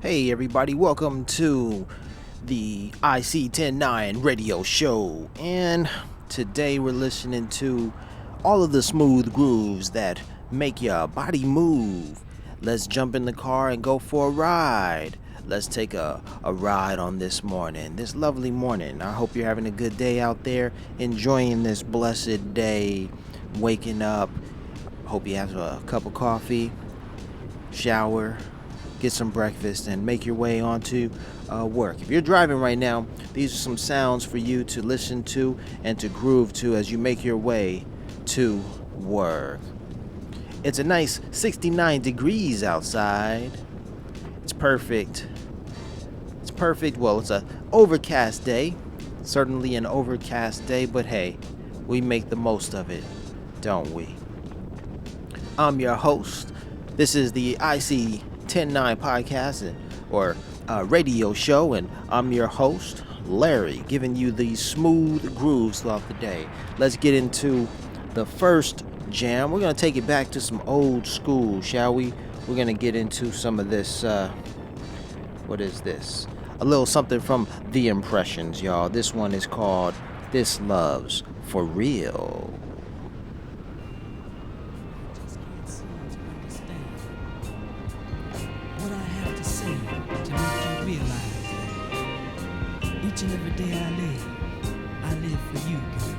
Hey everybody, welcome to the iSee109 radio show. And today we're listening to all of the smooth grooves that make your body move. Let's jump in the car and go for a ride. Let's take a ride on this morning, this lovely morning. I hope you're having a good day out there, enjoying this blessed day, waking up. Hope you have a cup of coffee, shower, get some breakfast, and make your way onto work. If you're driving right now, these are some sounds for you to listen to and to groove to as you make your way to work. It's a nice 69 degrees outside. It's perfect. Well, it's an overcast day. Certainly an overcast day, but hey, we make the most of it, don't we? I'm your host. This is the iSee109 podcast or radio show, and I'm your host, Larry, giving you these smooth grooves throughout the day. Let's get into the first jam. We're going to take it back to some old school, shall we? We're going to get into some of this, what is this? A little something from The Impressions, y'all. This one is called This Love's For Real. Each and every day I live for you, girl.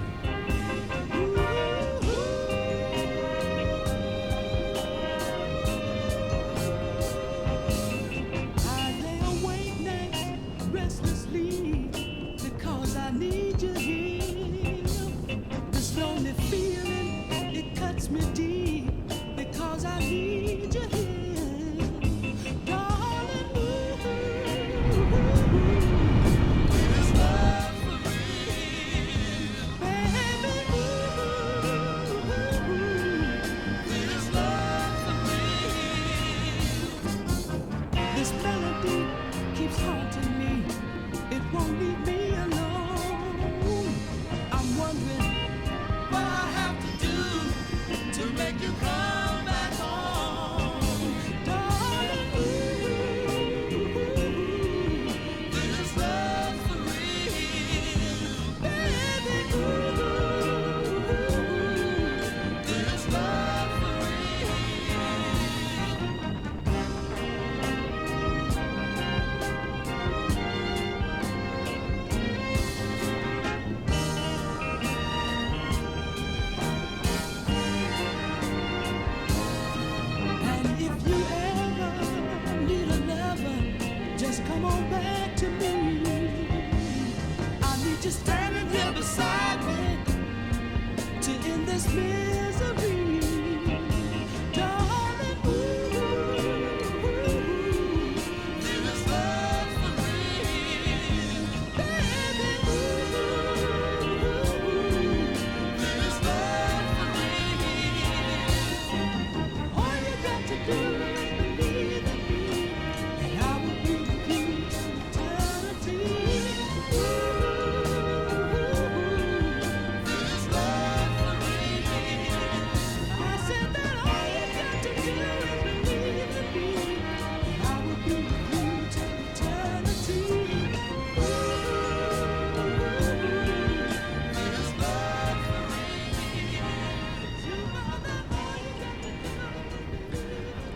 I lay awake nights restlessly because I need you here. This lonely feeling, it cuts me deep because I need you here.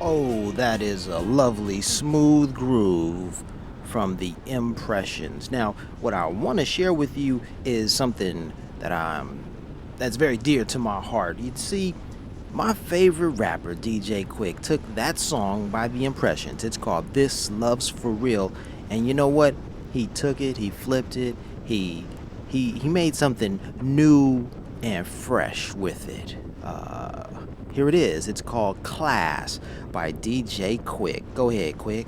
Oh, that is a lovely smooth groove from The Impressions. Now, what I want to share with you is something that's very dear to my heart. You'd see, my favorite rapper, DJ Quick, took that song by The Impressions. It's called This Love's For Real. And you know what? He took it, he flipped it, he made something new and fresh with it. Here it is. It's called Class by DJ Quick. Go ahead, Quick.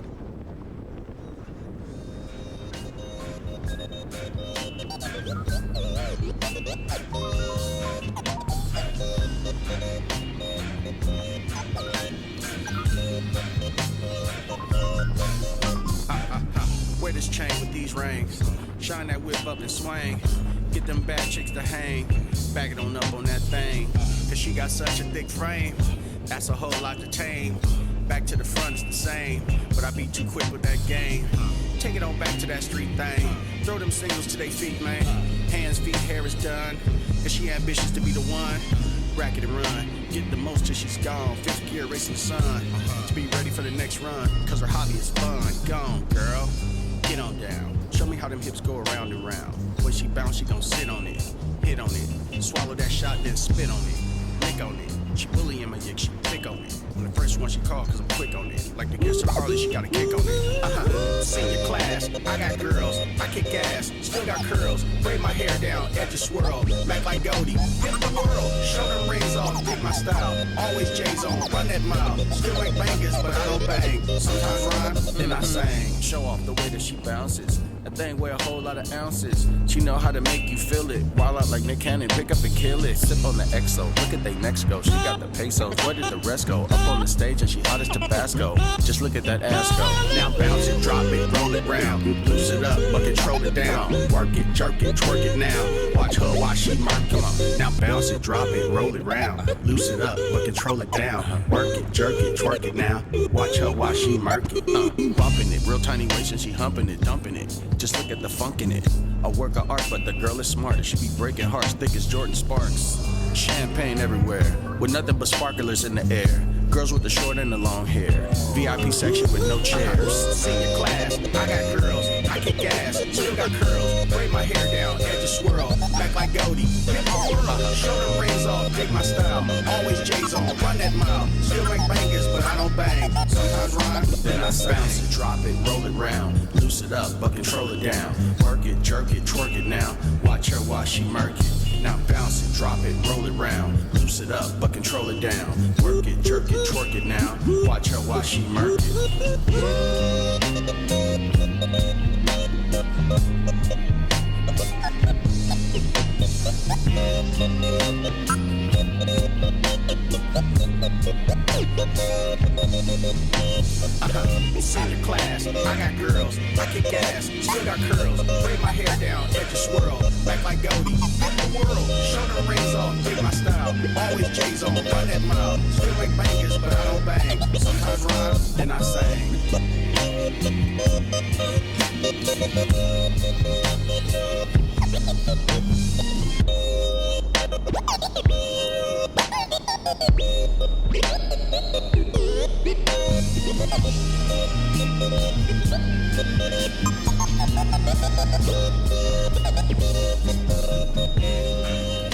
Wear this chain with these rings. Shine that whip up and swing. Get them bad chicks to hang. Back it on up on that thing. Cause she got such a thick frame. That's a whole lot to tame. Back to the front is the insane, but I be too quick with that game. Take it on back to that street thing. Throw them singles to their feet, man. Hands, feet, hair is done. Cause she ambitious to be the one. Rack it and run. Get the most till she's gone. Fifth gear racing the sun. To be ready for the next run. Cause her hobby is fun. Gone, girl. Get on down. Show me how them hips go around and round. When she bounce, she gon' sit on it. Hit on it. Swallow that shot, then spit on it. Lick on it. She bullying my yick, she pick on it. I'm the first one she called cause I'm quick on it. Like the guest of Harley, she got a kick on it. Senior class, I got girls, I kick ass, still got curls. Braid my hair down, edges swirl, back like Goldie. Hit the world, show them rings off, dig my style. Always J's on, run that mile. Still make bangers, but I don't bang. Sometimes rhyme, then I sing. Show off the way that she bounces. That thing weigh a whole lot of ounces. She know how to make you feel it. Wild out like Nick Cannon, pick up and kill it. Sip on the XO, look at they next go. She got the pesos, where did the rest go? Up on the stage and she hot as Tabasco. Just look at that ass go. Now bounce it, drop it, roll it round. Loose it up, but control it down. Work it, jerk it, twerk it now. Watch her while she murk, come on. Now bounce it, drop it, roll it round. Loose it up, but control it down. Work it, jerk it, twerk it now. Watch her while she murk it. Bumping it, real tiny waist and she humping it, dumping it. Just look at the funk in it. A work of art, but the girl is smart. She be breaking hearts thick as Jordan Sparks. Champagne everywhere, with nothing but sparklers in the air. Girls with the short and the long hair. VIP section with no chairs. Senior class, I got girls, I kick ass, still got curls. Braid my hair down, edges swirl, back like Goldie. Hit my world, show them rings off, dig my style. Always J's on, run that mile. Still make bangers, but I don't bang. Sometimes rhyme, then I bounce it, drop it, roll it round. Loose it up, but control it down. Work it, jerk it, twerk it now. Watch her while she murk it. Now bounce it, drop it, roll it round. Loose it up, but control it down. Work it, jerk it, twerk it now. Watch her while she murk it. Senior class, I got girls, I kick ass, still got curls. Braid my hair down, edges swirl, back like Goldie. Hit the world, show them rings off, dig my style. Always J's on, run that mile. Still make bangers, but I don't bang. Sometimes rhyme, then I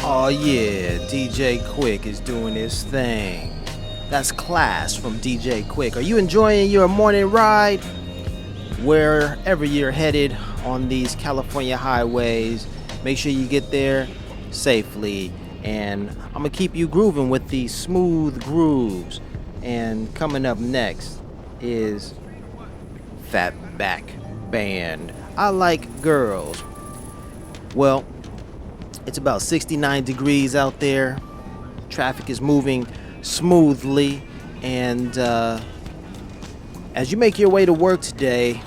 Oh yeah, DJ Quick is doing his thing. That's Class from DJ Quick. Are you enjoying your morning ride? Wherever you're headed on these California highways, make sure you get there safely. And I'm gonna keep you grooving with these smooth grooves. And coming up next is Fatback Band. I Like Girls. Well, it's about 69 degrees out there. Traffic is moving smoothly. And as you make your way to work today,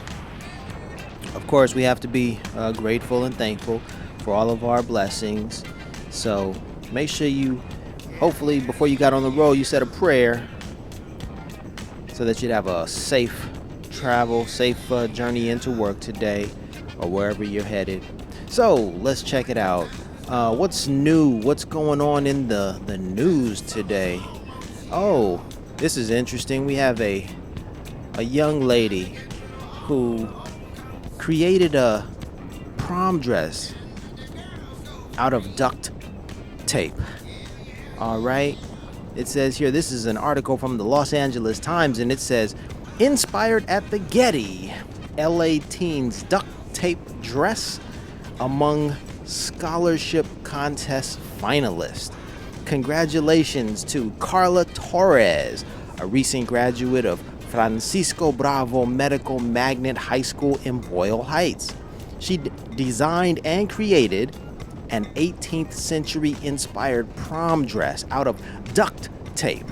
of course, we have to be grateful and thankful for all of our blessings. So make sure you, hopefully, before you got on the road, you said a prayer so that you'd have a safe travel, safe journey into work today or wherever you're headed. So let's check it out. What's new? What's going on in the news today? Oh, this is interesting. We have a young lady who created a prom dress out of duct tape. All right. It says here, this is an article from the Los Angeles Times, and it says, inspired at the Getty, LA teens duct tape dress among scholarship contest finalists. Congratulations to Carla Torres, a recent graduate of Francisco Bravo Medical Magnet High School in Boyle Heights. She designed and created an 18th century inspired prom dress out of duct tape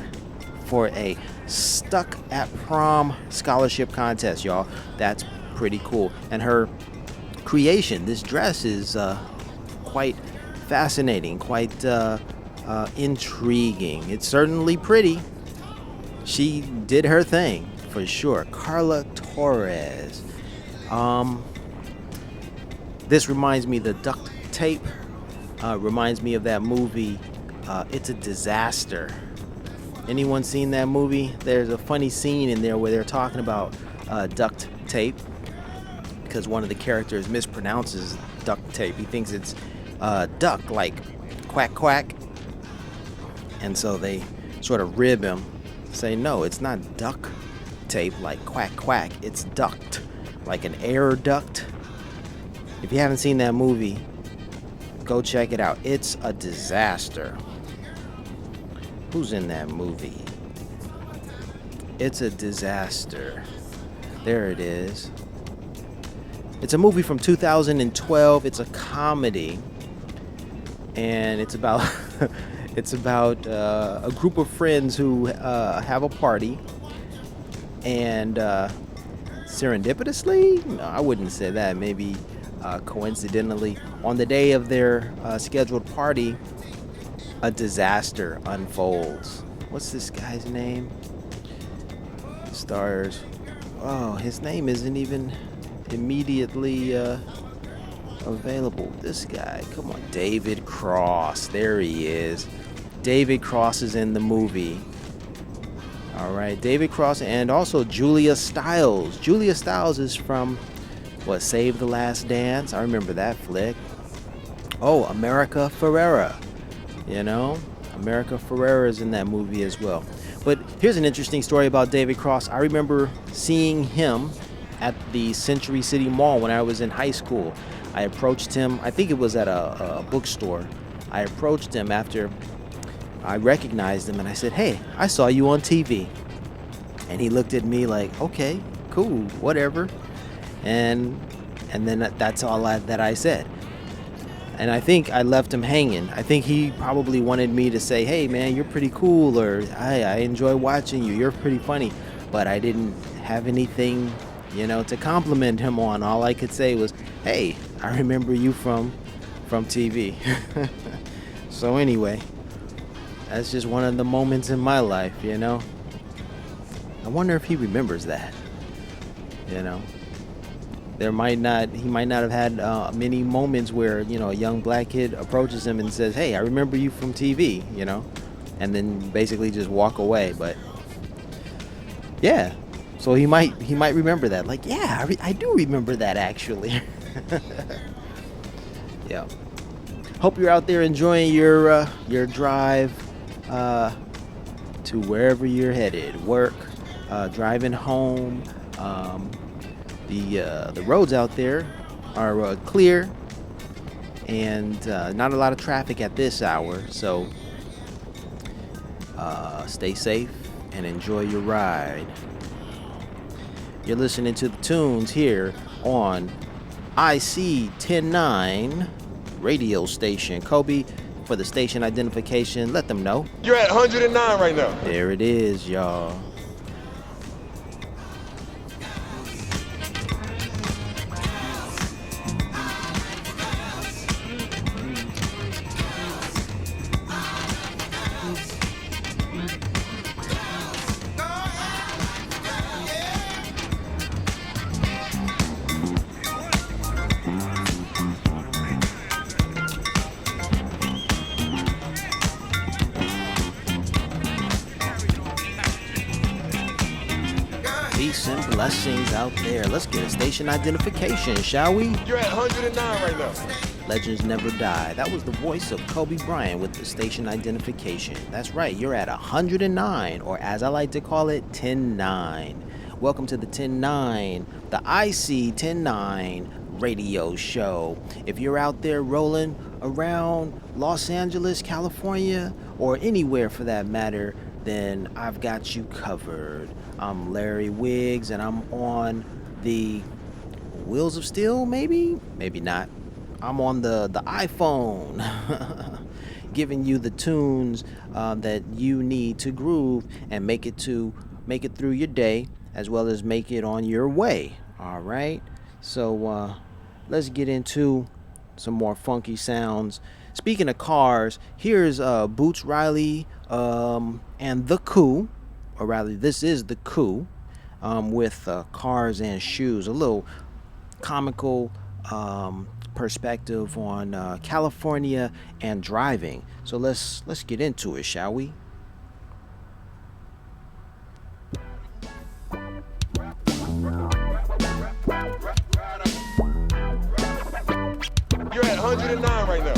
for a Stuck at Prom scholarship contest, y'all. That's pretty cool. And her creation, this dress, is quite fascinating, quite intriguing. It's certainly pretty. She did her thing for sure. Carla Torres. This reminds me of the duct tape. Reminds me of that movie, It's a Disaster. Anyone seen that movie? There's a funny scene in there where they're talking about duct tape because one of the characters mispronounces duct tape. He thinks it's duck, like quack quack. And so they sort of rib him, say, no, it's not duck tape like quack quack. It's duct, like an air duct. If you haven't seen that movie, go check it out. It's a Disaster. Who's in that movie? It's a Disaster. There it is. It's a movie from 2012. It's a comedy. And it's about it's about a group of friends who have a party. And serendipitously, no, I wouldn't say that. Maybe coincidentally, on the day of their scheduled party, a disaster unfolds. What's this guy's name? Stars. Oh, his name isn't even immediately available. This guy, come on, David Cross. There he is. David Cross is in the movie. All right, David Cross, and also Julia Stiles. Julia Stiles is from Save the Last Dance. I remember that flick. Oh, America Ferrera. America Ferrera is in that movie as well. But here's an interesting story about David Cross. I remember seeing him at the Century City Mall when I was in high school. I approached him, I think it was at a bookstore. I approached him after I recognized him and I said, hey, I saw you on TV. And he looked at me like, okay, cool, whatever. And then that's all that I said. And I think I left him hanging. I think he probably wanted me to say, hey, man, you're pretty cool, or I enjoy watching you. You're pretty funny. But I didn't have anything, to compliment him on. All I could say was, hey, I remember you from TV. So anyway, that's just one of the moments in my life, I wonder if he remembers that, He might not have had many moments where, a young black kid approaches him and says, hey, I remember you from TV, and then basically just walk away. But yeah, so he might remember that. Like, yeah, I do remember that actually. Yeah. Hope you're out there enjoying your drive to wherever you're headed. Work, driving home. The roads out there are clear and not a lot of traffic at this hour, so stay safe and enjoy your ride. You're listening to the tunes here on iSee109 radio station. Kobe, for the station identification, let them know. You're at 109 right now. There it is, y'all. Peace and blessings out there. Let's get a station identification, shall we? You're at 109 right now. Legends never die. That was the voice of Kobe Bryant with the station identification. That's right, you're at 109, or as I like to call it, 10-9. Welcome to the 10-9, the iSee109 radio show. If you're out there rolling around Los Angeles, California, or anywhere for that matter, then I've got you covered. I'm Larry Wiggs, and I'm on the Wheels of Steel, maybe not. I'm on the iPhone, giving you the tunes that you need to groove and make it through your day, as well as make it on your way. All right, so let's get into some more funky sounds. Speaking of cars, here's Boots Riley and The Coup, or rather, this is The Coup. with cars and shoes. A little comical perspective on California and driving. So let's get into it, shall we? You're at 109 right now.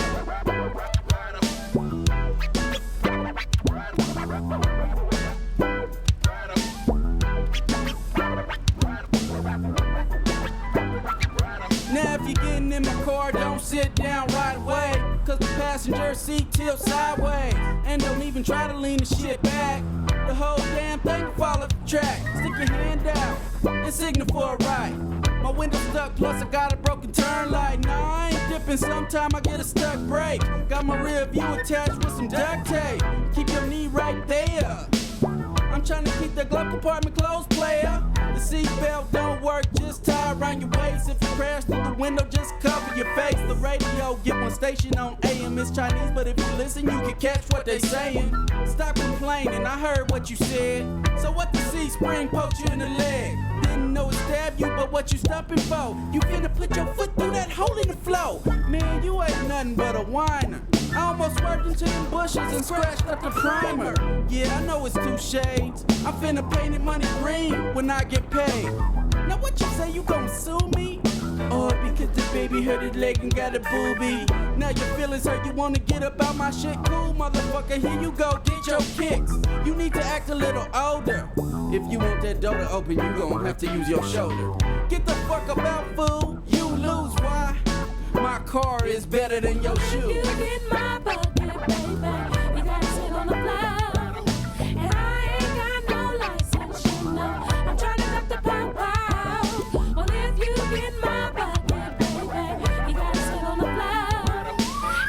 Now if you're getting in my car, don't sit down right away, cause the passenger seat tilts sideways. And don't even try to lean the shit back. The whole damn thing fall off the track. Stick your hand out and signal for a ride. My window's stuck, plus I got a broken turn light. Nah, I ain't dipping, sometime I get a stuck brake. Got my rear view attached with some duct tape. Keep your knee right there. I'm trying to keep the glove compartment closed, player. The seatbelt don't work, just tie around your waist. If you crash through the window, just cover your face. The radio, get one station on AM, it's Chinese, but if you listen, you can catch what they saying. Stop complaining, I heard what you said. So what the C-spring poked you in the leg? Didn't know it stabbed you, but what you stopping for? You finna put your foot through that hole in the floor. Man, you ain't nothing but a whiner. I almost swerved into them bushes and scratched up the primer. Yeah, I know it's two shades. I'm finna paint it money green when I get paid. Now what you say, you gon' sue me? Oh, because the baby hurt his leg and got a boobie. Now your feelings hurt, you wanna get up out my shit? Cool, motherfucker, here you go, get your kicks. You need to act a little older. If you want that door to open, you gon' have to use your shoulder. Get the fuck about, fool, you lose, why? My car is better than your shoe. You get my bucket, baby. You gotta sit on the floor. And I ain't got no license, you know. I'm trying to duck the pow-pow. Well, if you get my bucket, baby, you gotta sit on the floor.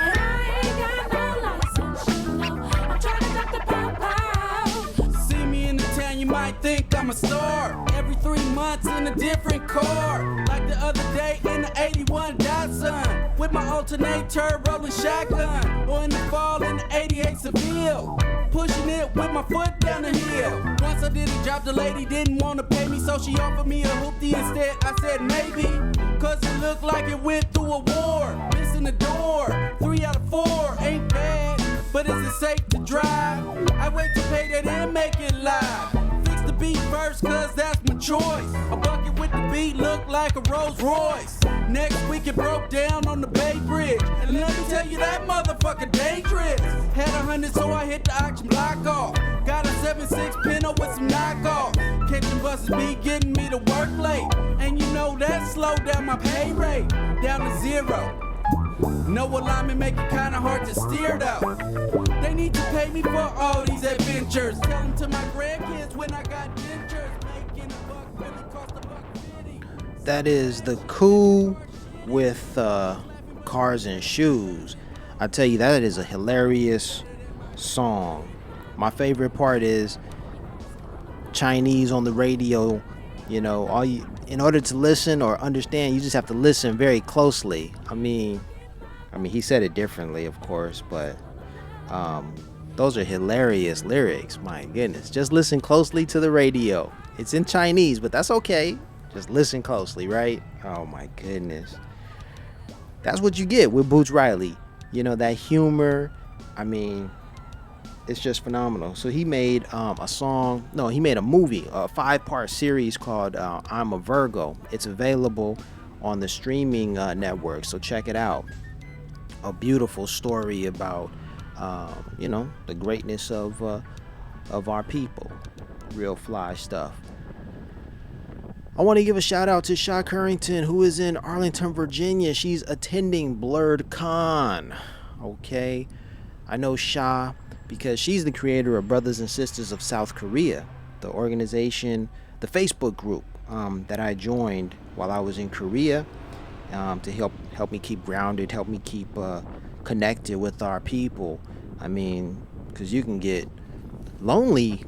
And I ain't got no license, you know. I'm trying to duck the pow-pow. See me in the town, you might think I'm a star. Every 3 months in a different car. Like the other day in the 81 Datsun. With my alternator rolling shotgun. Or in the fall in the 88 Seville. Pushing it with my foot down the hill. Once I did a job, the lady didn't want to pay me, so she offered me a hoopty instead. I said maybe, cause it looked like it went through a war. Missing the door, 3 out of 4 ain't bad. But is it safe to drive? I wait to pay that and make it live. Fix the beat first, cause that's my choice. A bucket with the beat look like a Rolls Royce. Next week it broke down on the Bay Bridge. And let me tell you, that motherfucker dangerous. Had 100, so I hit the auction block off. Got a 7.6 Pinto with some knockoff. Catching buses be getting me to work late. And you know that slowed down my pay rate. Down to 0. No alignment make it kinda hard to steer though. They need to pay me for all these adventures. Tell them to my grandkids when I got dentures. Making a buck really cost $1.50. That is the Cool with Cars and Shoes. I tell you, that is a hilarious song. My favorite part is Chinese on the radio. You know, in order to listen or understand, you just have to listen very closely. I mean, he said it differently, of course, but those are hilarious lyrics. My goodness, just listen closely to the radio. It's in Chinese, but that's okay. Just listen closely, right? Oh my goodness, that's what you get with Boots Riley. You know, that humor. I mean, it's just phenomenal. So he made he made a movie, a 5-part series called I'm a Virgo. It's available on the streaming network, so check it out. A beautiful story about the greatness of our people. Real fly stuff. I want to give a shout out to Sha Currington, who is in Arlington, Virginia. She's attending Blurred Con. Okay, I know Sha because she's the creator of Brothers and Sisters of South Korea, the organization, the Facebook group that I joined while I was in Korea to help me keep grounded, help me keep connected with our people. I mean, because you can get lonely,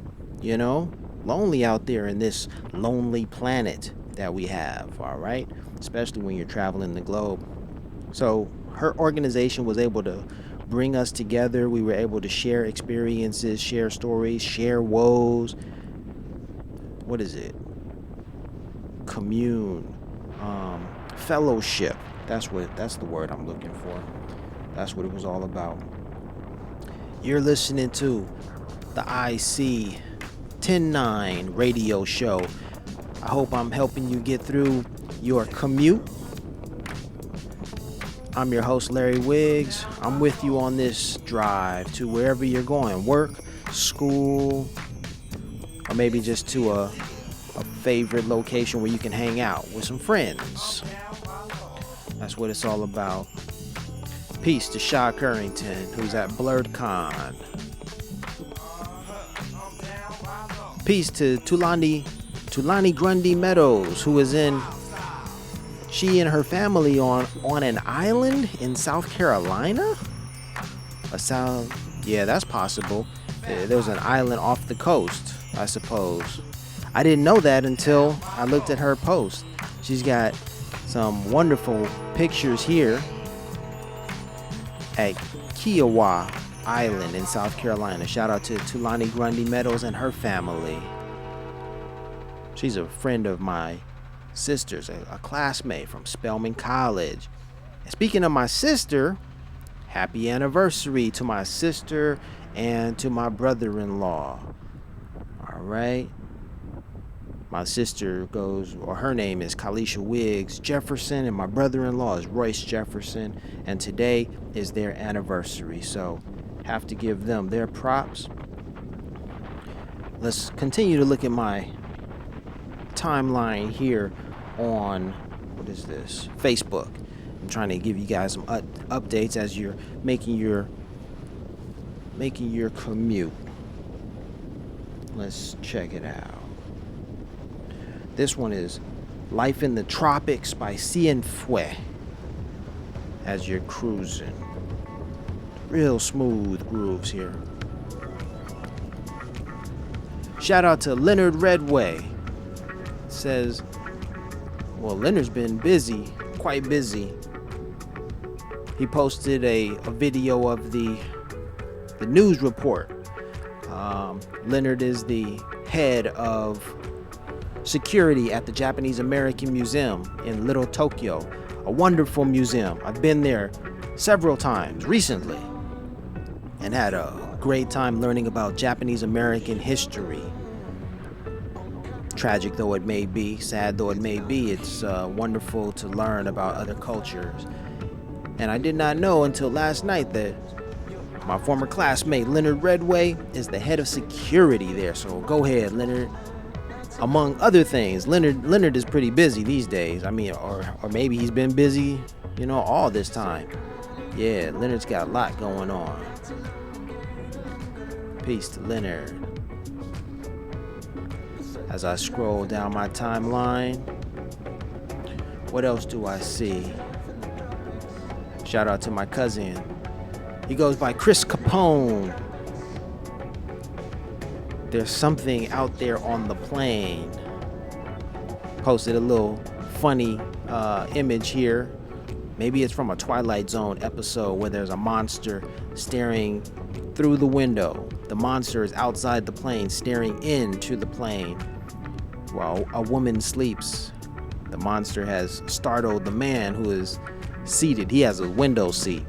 lonely out there in this lonely planet that we have, all right? Especially when you're traveling the globe. So her organization was able to bring us together. We were able to share experiences, share stories, share woes. What is it? commune, fellowship. That's the word I'm looking for. That's what it was all about. You're listening to the iSee109 radio show. I hope I'm helping you get through your commute. I'm your host, Larry Wiggs. I'm with you on this drive to wherever you're going, work, school, or maybe just to a favorite location where you can hang out with some friends. That's what it's all about. Peace to Shaw Currington, who's at BlurredCon. Peace to Tulani Grundy Meadows, who is she and her family on an island in South Carolina? Yeah, that's possible. There was an island off the coast, I suppose. I didn't know that until I looked at her post. She's got some wonderful pictures here at Kiowa Island in South Carolina. Shout out to Tulani Grundy Meadows and her family. She's a friend of my sister's, a classmate from Spelman College. And speaking of my sister, happy anniversary to my sister and to my brother-in-law. All right. My sister her name is Kalisha Wiggs Jefferson, and my brother-in-law is Royce Jefferson, and today is their anniversary, so have to give them their props. Let's continue to look at my timeline here on, what is this, Facebook. I'm trying to give you guys some updates as you're making your commute. Let's check it out. This one is Life in the Tropics by Cienfue as you're cruising. Real smooth grooves here. Shout out to Leonard Redway. Says, well, Leonard's been busy, quite busy. He posted a video of the news report. Leonard is the head of security at the Japanese American Museum in Little Tokyo, a wonderful museum. I've been there several times recently and had a great time learning about Japanese American history. Tragic though it may be, sad though it may be, it's wonderful to learn about other cultures. And I did not know until last night that my former classmate Leonard Redway is the head of security there. So go ahead, Leonard. Among other things, Leonard is pretty busy these days. I mean, or maybe he's been busy, all this time. Yeah, Leonard's got a lot going on. Peace to Leonard. As I scroll down my timeline, what else do I see? Shout out to my cousin. He goes by Chris Capone. There's something out there on the plane. Posted a little funny image here. Maybe it's from a Twilight Zone episode where there's a monster staring through the window. The monster is outside the plane, staring into the plane while a woman sleeps. The monster has startled the man who is seated. He has a window seat.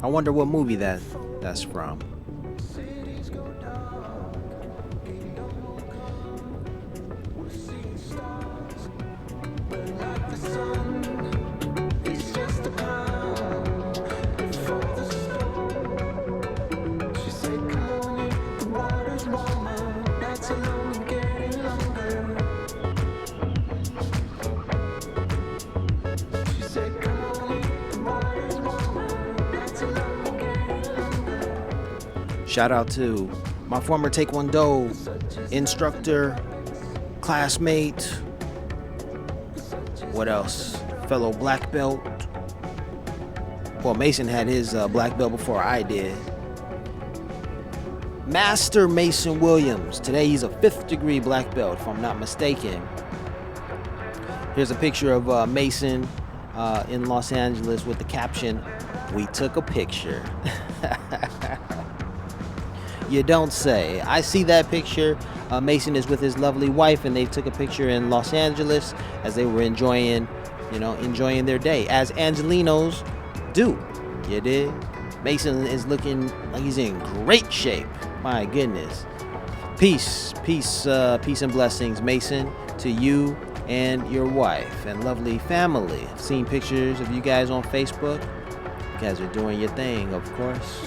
I wonder what movie that's from. Shout out to my former Taekwondo instructor, classmate, what else? Fellow black belt. Well, Mason had his black belt before I did. Master Mason Williams. Today he's a 5th degree black belt, if I'm not mistaken. Here's a picture of Mason in Los Angeles with the caption, "We took a picture." You don't say. I see that picture Mason is with his lovely wife, and they took a picture in Los Angeles as they were enjoying their day, as Angelinos do. You did. Mason is looking like he's in great shape. My goodness. Peace and blessings, Mason, to you and your wife and lovely family. I've seen pictures of you guys on Facebook. You guys are doing your thing, of course.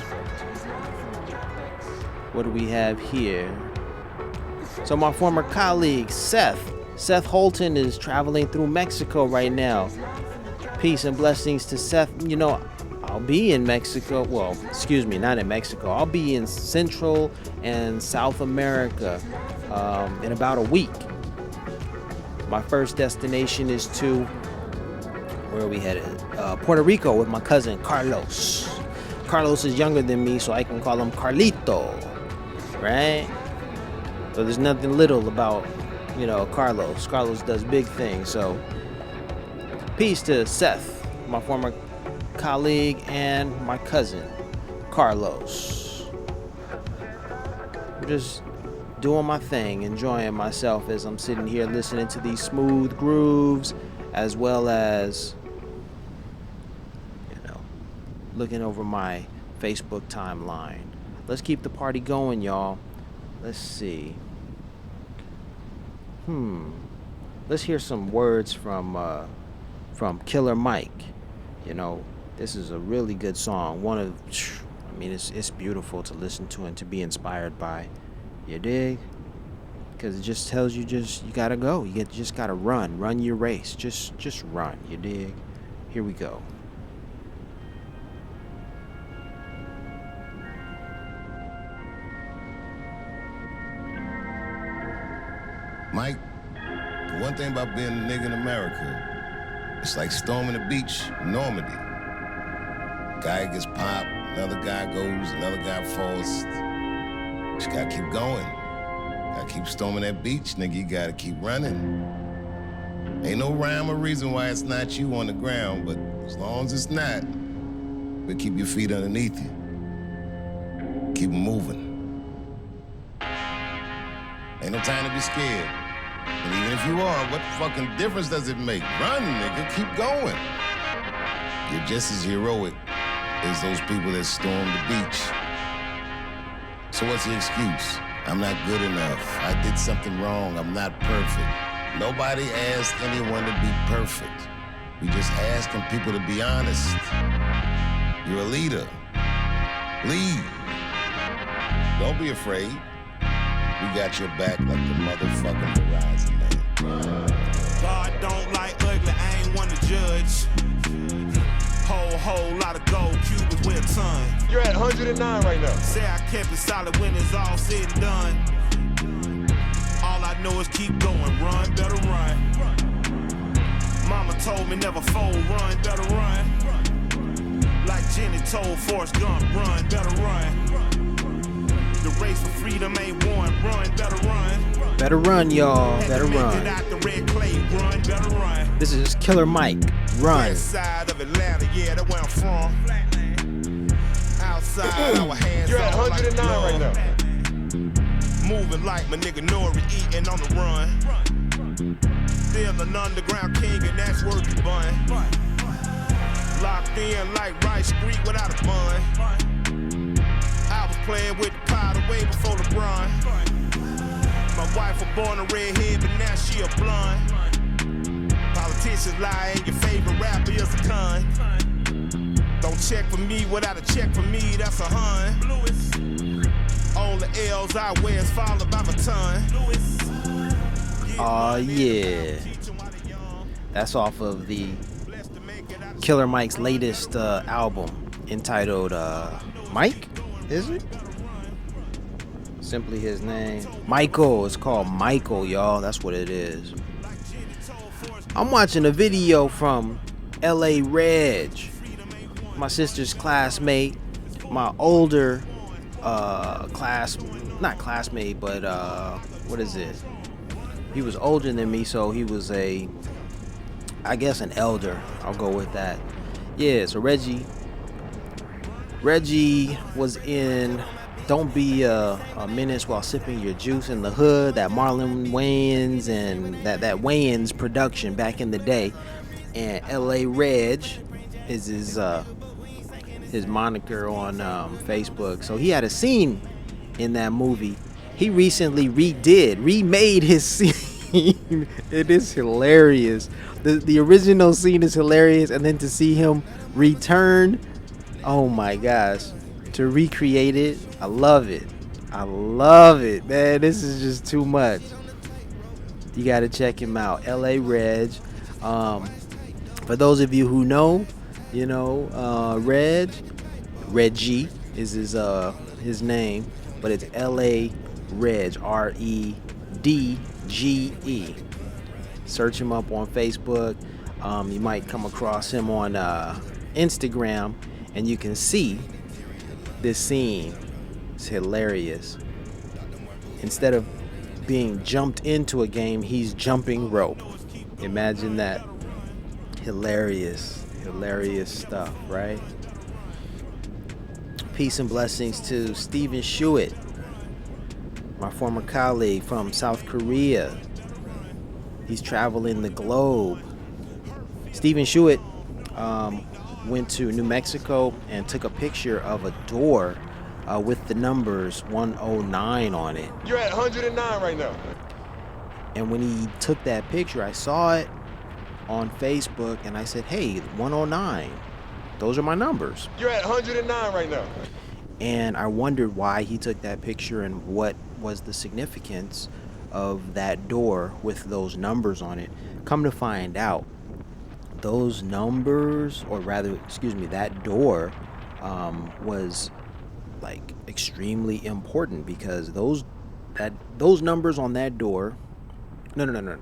What do we have here? So my former colleague, Seth Holton, is traveling through Mexico right now. Peace and blessings to Seth. You know, I'll be in Mexico. Well, excuse me, not in Mexico. I'll be in Central and South America in about a week. My first destination is to, where are we headed? Puerto Rico with my cousin, Carlos. Carlos is younger than me, so I can call him Carlito, right? So there's nothing little about, Carlos. Carlos does big things. So peace to Seth, my former colleague, and my cousin, Carlos. I'm just doing my thing, enjoying myself as I'm sitting here listening to these smooth grooves, as well as, looking over my Facebook timeline. Let's keep the party going, y'all. Let's see. Let's hear some words from Killer Mike. This is a really good song. It's beautiful to listen to and to be inspired by. You dig? Because it just tells you you gotta go. You just gotta run your race. Just run. You dig? Here we go. Mike, the one thing about being a nigga in America, it's like storming the beach in Normandy. Guy gets popped, another guy goes, another guy falls. Just gotta keep going. Gotta keep storming that beach, nigga. You gotta keep running. Ain't no rhyme or reason why it's not you on the ground, but as long as it's not, but keep your feet underneath you. Keep 'em moving. Ain't no time to be scared. And even if you are, what fucking difference does it make? Run, nigga, keep going. You're just as heroic as those people that stormed the beach. So what's the excuse? I'm not good enough. I did something wrong. I'm not perfect. Nobody asked anyone to be perfect. We just asking people to be honest. You're a leader. Lead. Don't be afraid. We got your back like the motherfucking Verizon, man. God don't like ugly, I ain't one to judge. Whole lot of gold Cubans with a ton. You're at 109 right now. Say I kept it solid when it's all said and done. All I know is keep going, run, better run. Mama told me never fold, run, better run. Like Jenny told Forrest Gump, run, better run. The race for freedom ain't won, run, better run. Better run, y'all, better run. The red clay, run, better run. This is Killer Mike, run. West side of Atlanta, yeah, that's where I'm from. Outside, our hands You're at on 109 like right now. Moving like my nigga Nori, eating on the run. Still an underground king, and that's worth the bun. Locked in like Rice Street without a bun. I was playing with the powder way before LeBron. My wife was born a redhead, but now she a blonde. Politicians lie, and your favorite rapper is a con. Don't check for me without a check for me, that's a hun. All the L's I wear is followed by baton. Aw, yeah. That's off of the Killer Mike's latest album entitled Mike, is it? Simply his name. Michael. It's called Michael, y'all. That's what it is. I'm watching a video from LA Reg, my sister's classmate, my older not classmate, but what is it? He was older than me, so he was I guess an elder. I'll go with that. Yeah, so Reggie was in Don't be a menace while sipping your juice in the hood. That Marlon Wayans and that Wayans production back in the day. And L.A. Reg is his moniker on Facebook. So he had a scene in that movie. He recently remade his scene. It is hilarious. The original scene is hilarious, and then to see him return, oh my gosh, to recreate it, I love it. I love it, man. This is just too much. You gotta check him out, L.A. Reg. For those of you who know, Reggie is his name, but it's L.A. Reg, REDGE. Search him up on Facebook. You might come across him on Instagram, and you can see this scene. It's hilarious. Instead of being jumped into a game, he's jumping rope. Imagine that. Hilarious stuff, right? Peace and blessings to Stephen Shuett, my former colleague from South Korea. He's traveling the globe. Stephen Shuett went to New Mexico and took a picture of a door with the numbers 109 on it. You're at 109 right now. And when he took that picture, I saw it on Facebook, and I said, hey, 109, those are my numbers. You're at 109 right now. And I wondered why he took that picture and what was the significance of that door with those numbers on it. Come to find out, those numbers, or rather, that door was like extremely important, because those numbers on that door, no.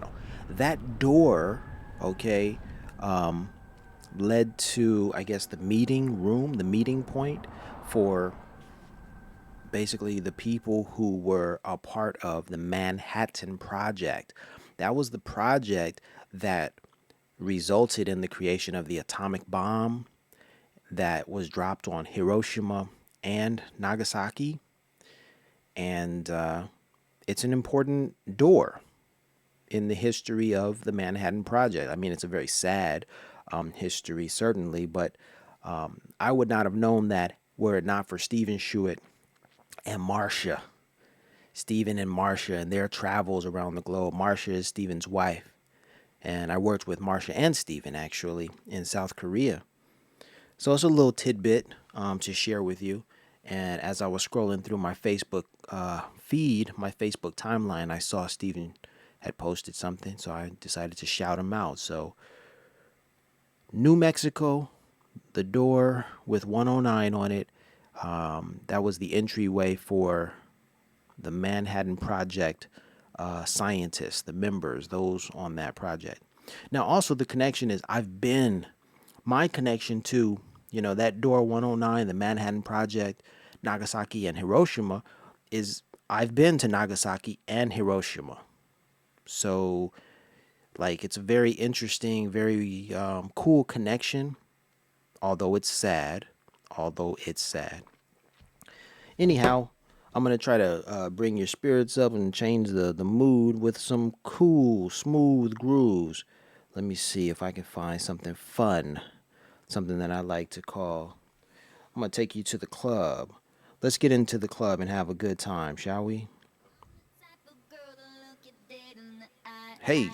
That door, okay, led to, I guess, the meeting point for basically the people who were a part of the Manhattan Project. That was the project that resulted in the creation of the atomic bomb that was dropped on Hiroshima and Nagasaki. And it's an important door in the history of the Manhattan Project. I mean, it's a very sad history, certainly, but I would not have known that were it not for Stephen Shuett and Marcia. Stephen and Marcia and their travels around the globe. Marcia is Stephen's wife, and I worked with Marcia and Stephen, actually, in South Korea. So it's a little tidbit to share with you. And as I was scrolling through my Facebook feed, my Facebook timeline, I saw Stephen had posted something, so I decided to shout him out. So, New Mexico, the door with 109 on it, that was the entryway for the Manhattan Project scientists, the members, those on that project. Now, also the connection is my connection to, that door 109, the Manhattan Project, Nagasaki and Hiroshima, is I've been to Nagasaki and Hiroshima. So, it's a very interesting, very cool connection, although it's sad. Anyhow, I'm going to try to bring your spirits up and change the mood with some cool, smooth grooves. Let me see if I can find something fun, something that I like to call. I'm going to take you to the club. Let's get into the club and have a good time, shall we? Hey.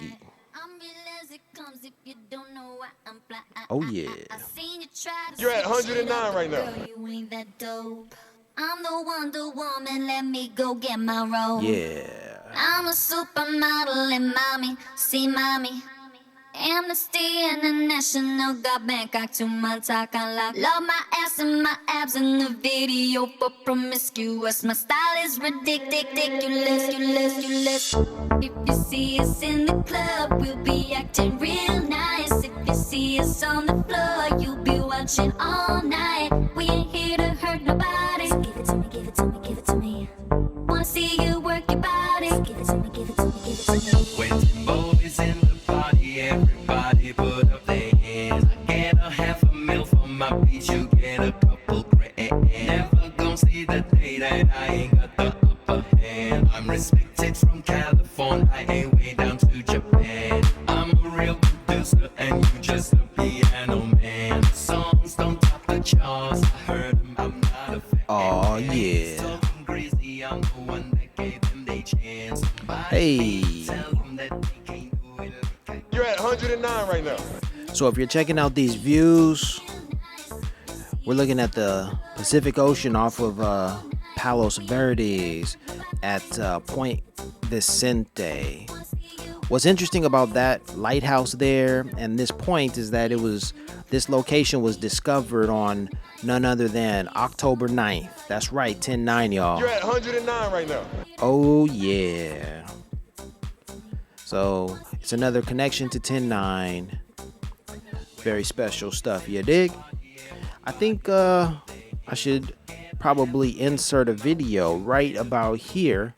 Oh, yeah. You're at 109 right now. I'm the Wonder Woman, let me go get my role. Yeah. I'm a supermodel and mommy, see mommy. Amnesty International got Bangkok to my talk. I love my ass and my abs in the video for promiscuous. My style is ridiculous. If you see us in the club, we'll be acting real nice. If you see us on the floor, you'll be watching all night. We ain't here to hurt nobody. So give it to me, give it to me, give it to me. Wanna see you work your body. So give it to me, give it to me, give it to me. When Timbo is in the party, everybody put up their hands. I get a half a mil for my beats, you get a couple grand. Never gonna see the day that I You're at 109 right now. So if you're checking out these views, we're looking at the Pacific Ocean off of Palos Verdes at Point Vicente. What's interesting about that lighthouse there and this point is that this location was discovered on none other than October 9th. That's right, 10-9, y'all. You're at 109 right now. Oh, yeah. So it's another connection to 10-9. Very special stuff, you dig? I think I should probably insert a video right about here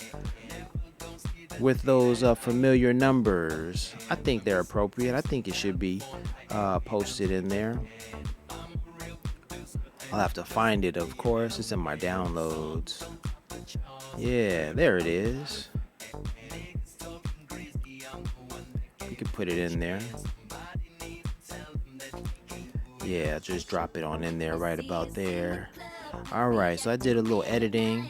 with those familiar numbers. I think they're appropriate. I think it should be posted in there. I'll have to find it, of course. It's in my downloads. Yeah, there it is. You can put it in there. Yeah, just drop it on in there right about there. All right, so I did a little editing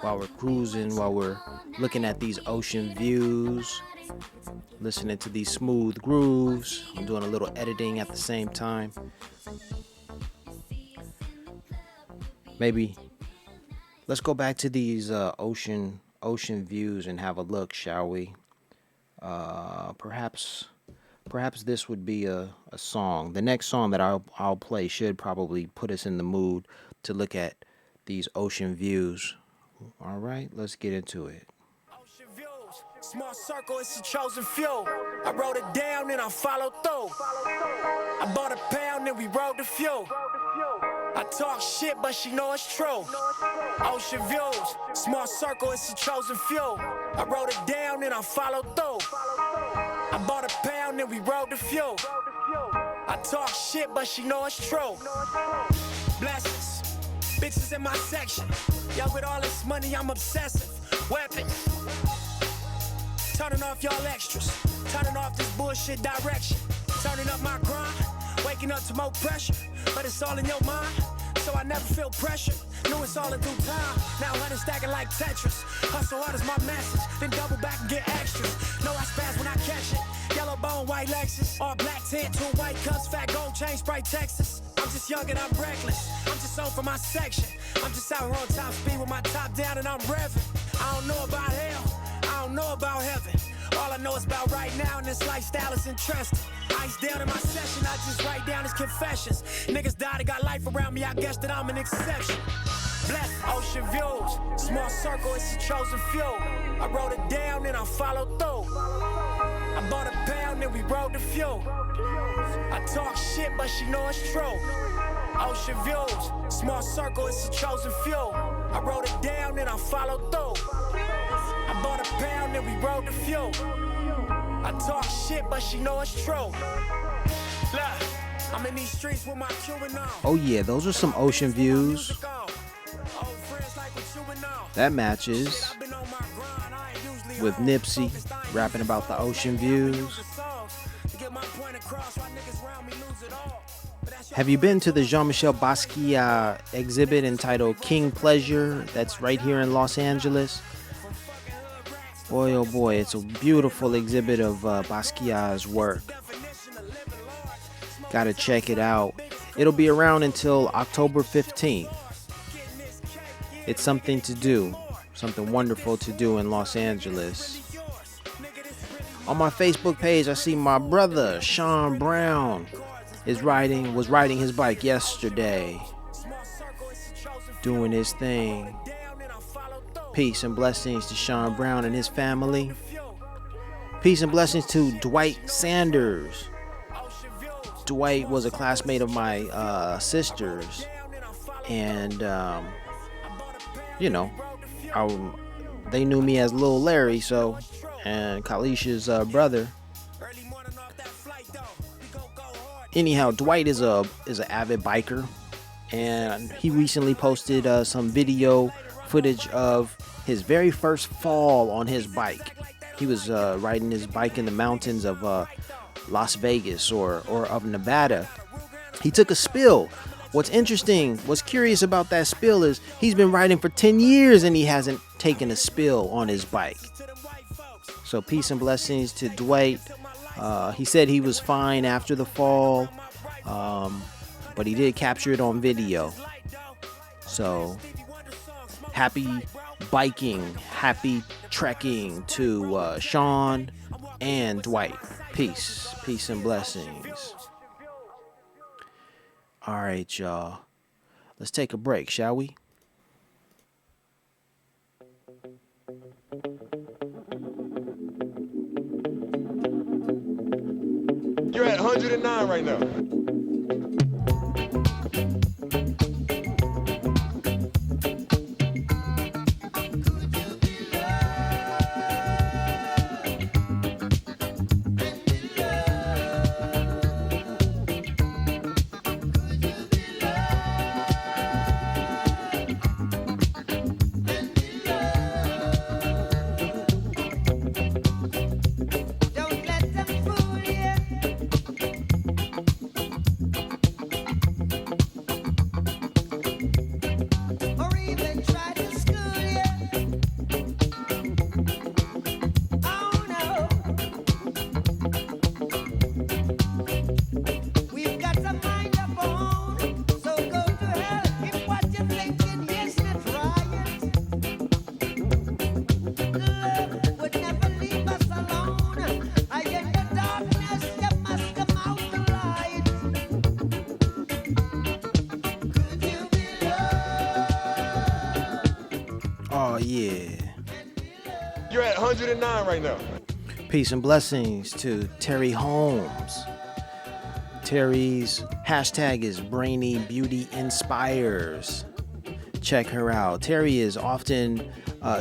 while we're cruising, while we're looking at these ocean views, listening to these smooth grooves. I'm doing a little editing at the same time. Maybe let's go back to these ocean views and have a look, shall we? Perhaps this would be a song. The next song that I'll play should probably put us in the mood to look at these ocean views. All right, let's get into it. Ocean views, small circle, it's a chosen few. I wrote it down and I followed through. I bought a pound and we rode the few. I talk shit, but she know it's true. Ocean views, small circle, it's a chosen few. I wrote it down and I followed through. I bought a pound and we rode the few. I talk shit, but she know it's true. Blessings, bitches in my section. Yo, with all this money, I'm obsessive. Weapons, turning off y'all extras. Turning off this bullshit direction. Turning up my grind, waking up to more pressure. But it's all in your mind, so I never feel pressure. Knew it's all in due time, now 100 stacking like Tetris. Hustle hard is my message, then double back and get extras. Know I spaz when I catch it. Yellow bone, white Lexus. All black tint, 2 white cups, fat gold chain, Sprite Texas. I'm just young and I'm reckless. I'm just on for my section. I'm just out here on top speed with my top down and I'm revving. I don't know about hell, I don't know about heaven. All I know is about right now, and this lifestyle is interesting. Ice down in my session, I just write down his confessions. Niggas died and got life around me, I guess that I'm an exception. Blessed ocean views, small circle, it's a chosen few. I wrote it down and I followed through. I bought a pound and we rode the few. I talk shit, but she know it's true. Ocean views, small circle, it's a chosen few. I wrote it down and I followed through. I bought a pound and we rode the few. I talk shit, but she know it's true. Look, I'm in these streets with my Cuban on. Oh yeah, those are some ocean views. That matches with Nipsey rapping about the ocean views. Have you been to the Jean-Michel Basquiat exhibit entitled King Pleasure that's right here in Los Angeles? Boy, oh boy, it's a beautiful exhibit of Basquiat's work. Gotta check it out. It'll be around until October 15th. It's something to do, something wonderful to do in Los Angeles. On my Facebook page, I see my brother, Sean Brown, was riding his bike yesterday, doing his thing. Peace and blessings to Sean Brown and his family. Peace and blessings to Dwight Sanders. Dwight was a classmate of my sister's, and they knew me as Lil Larry, so, and Kalisha's brother. Anyhow, Dwight is an avid biker, and he recently posted some video footage of his very first fall on his bike. He was riding his bike in the mountains of Las Vegas or of Nevada. He took a spill. What's curious about that spill is he's been riding for 10 years and he hasn't taken a spill on his bike. So peace and blessings to Dwight. He said he was fine after the fall, but he did capture it on video. So happy biking, happy trekking to Sean and Dwight. Peace and blessings. All right, y'all. Let's take a break, shall we? You're at 109 right now. Oh, yeah. You're at 109 right now. Peace and blessings to Terry Holmes. Terry's hashtag is Brainy Beauty Inspires. Check her out. Terry is often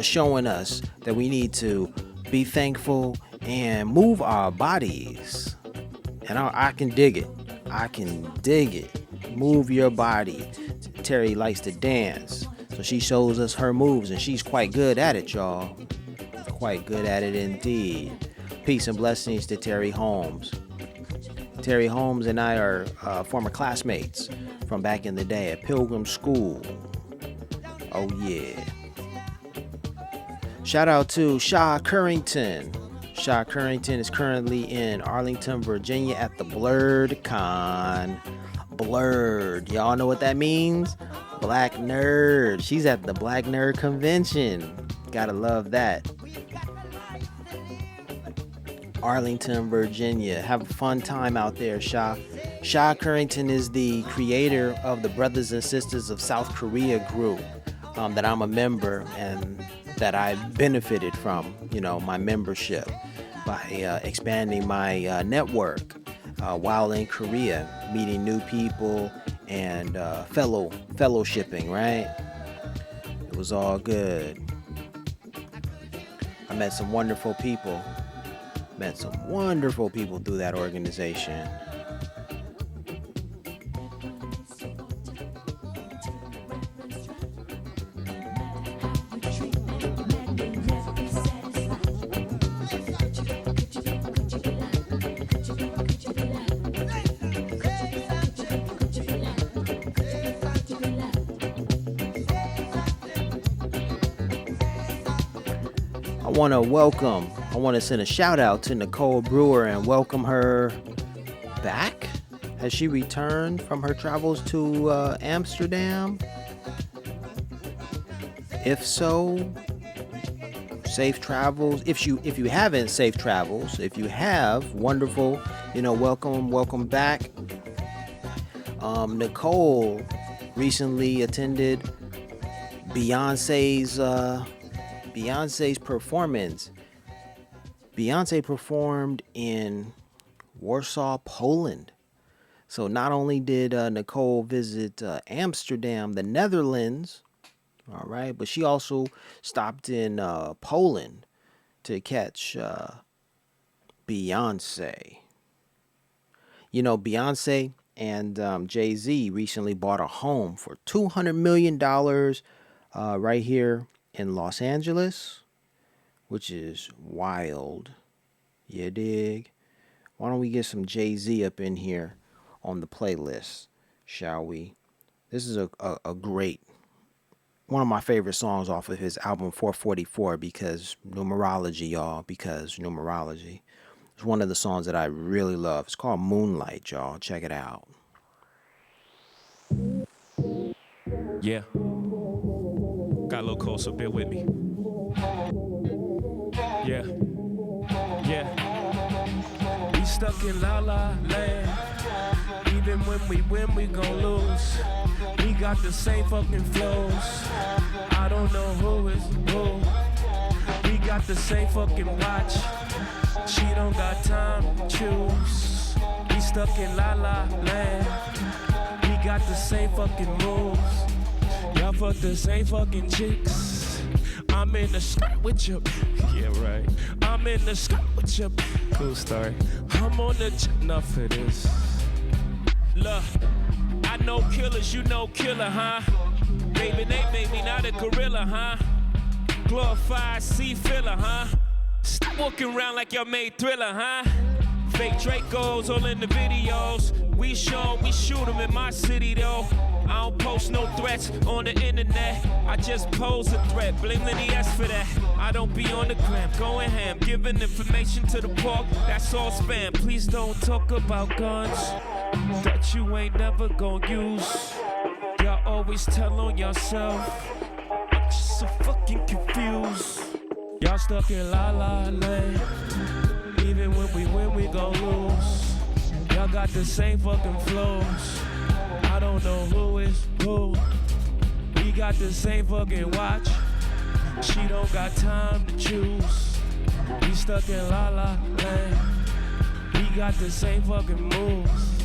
showing us that we need to be thankful and move our bodies. And I can dig it. I can dig it. Move your body. Terry likes to dance. So she shows us her moves, and she's quite good at it, y'all. Quite good at it indeed. Peace and blessings to Terry Holmes. Terry Holmes and I are former classmates from back in the day at Pilgrim School. Oh, yeah. Shout out to Shaw Currington. Shaw Currington is currently in Arlington, Virginia at the Blurred Con. Blurred. Y'all know what that means? Black Nerd. She's at the Black Nerd Convention. Gotta love that. Arlington, Virginia. Have a fun time out there, Shaw. Shaw Currington is the creator of the Brothers and Sisters of South Korea group that I'm a member and that I benefited from, my membership by expanding my network while in Korea, meeting new people and fellowshipping, right? It was all good. I met some wonderful people. Through that organization. I want to send a shout out to Nicole Brewer and welcome her back. Has she returned from her travels to Amsterdam? If so, safe travels. If you haven't, safe travels. If you have, wonderful. Welcome back. Nicole recently attended Beyonce's performance. Beyonce performed in Warsaw, Poland. So not only did Nicole visit Amsterdam, the Netherlands, all right, but she also stopped in Poland to catch Beyonce. Beyonce and Jay-Z recently bought a home for $200 million right here in Los Angeles, which is wild. You dig? Why don't we get some Jay-Z up in here on the playlist, shall we? This is a great one of my favorite songs off of his album 444 because numerology, y'all, because numerology. It's one of the songs that I really love. It's called Moonlight, y'all. Check it out. Yeah. Got a little cold, so bear with me. Yeah. Yeah. We stuck in La La Land. Even when we win, we gon' lose. We got the same fucking flows. I don't know who is who. We got the same fucking watch. She don't got time to choose. We stuck in La La Land. We got the same fucking moves. Y'all fuck the same fucking chicks. I'm in the skirt with you. Yeah, right. I'm in the skirt with you. Cool story. I'm on the enough for this. Look, I know killers, you know killer, huh? Baby, they made me not a gorilla, huh? Glorified sea filler, huh? Stop walking around like y'all made Thriller, huh? Fake Dracos all in the videos. We shoot them in my city though. I don't post no threats on the internet. I just pose a threat, blame Lenny S for that. I don't be on the gram, going ham, giving information to the park, that's all spam. Please don't talk about guns that you ain't never gonna use. Y'all always tell on yourself. I'm just so fucking confused. Y'all stuck in La La Land. Even when we win, we gon' lose. Y'all got the same fucking flows. I don't know who is who. We got the same fucking watch. She don't got time to choose. We stuck in La La Land. We got the same fucking moves.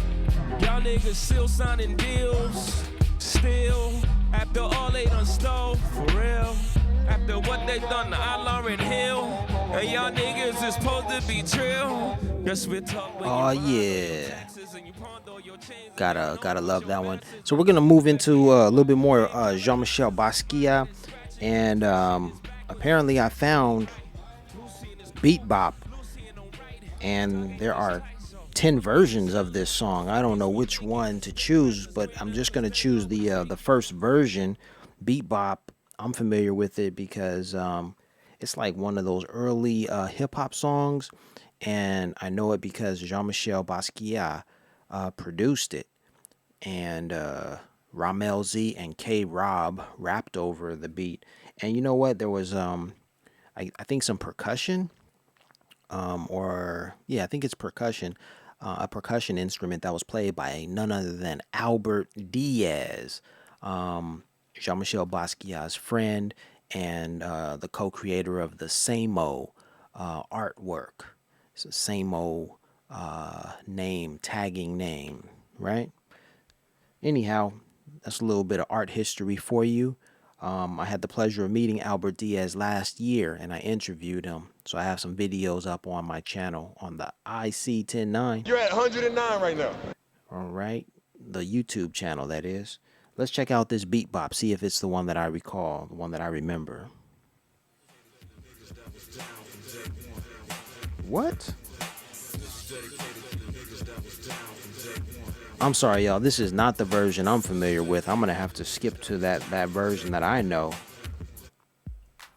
Y'all niggas still signing deals. Still, after all they done stole, for real. After what they done to Lauryn Hill. And y'all niggas is supposed to be trill. Guess we talk. Oh yeah. Gotta love that one. So we're gonna move into a little bit more Jean-Michel Basquiat, and apparently I found Beat Bop, and there are 10 versions of this song. I don't know which one to choose, but I'm just gonna choose the first version. Beat Bop, I'm familiar with it because it's like one of those early hip hop songs, and I know it because Jean-Michel Basquiat produced it, and Ramel Z and K-Rob rapped over the beat. And you know what? There was I think some percussion, I think it's percussion, a percussion instrument that was played by none other than Albert Diaz, Jean-Michel Basquiat's friend and the co-creator of the Samo artwork. It's a Samo tagging name, right? Anyhow, that's a little bit of art history for you. I had the pleasure of meeting Albert Diaz last year, and I interviewed him. So I have some videos up on my channel on the iSee109. You're at 109 right now. All right, the YouTube channel, that is. Let's check out this Beat Bop, see if it's the one that I recall, the one that I remember. What? I'm sorry, y'all. This is not the version I'm familiar with. I'm going to have to skip to that version that I know.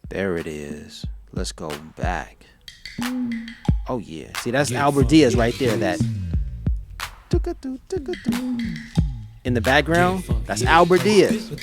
There it is. Let's go back. Oh, yeah. See, that's Albert Diaz right there. That in the background, that's Albert Diaz. You're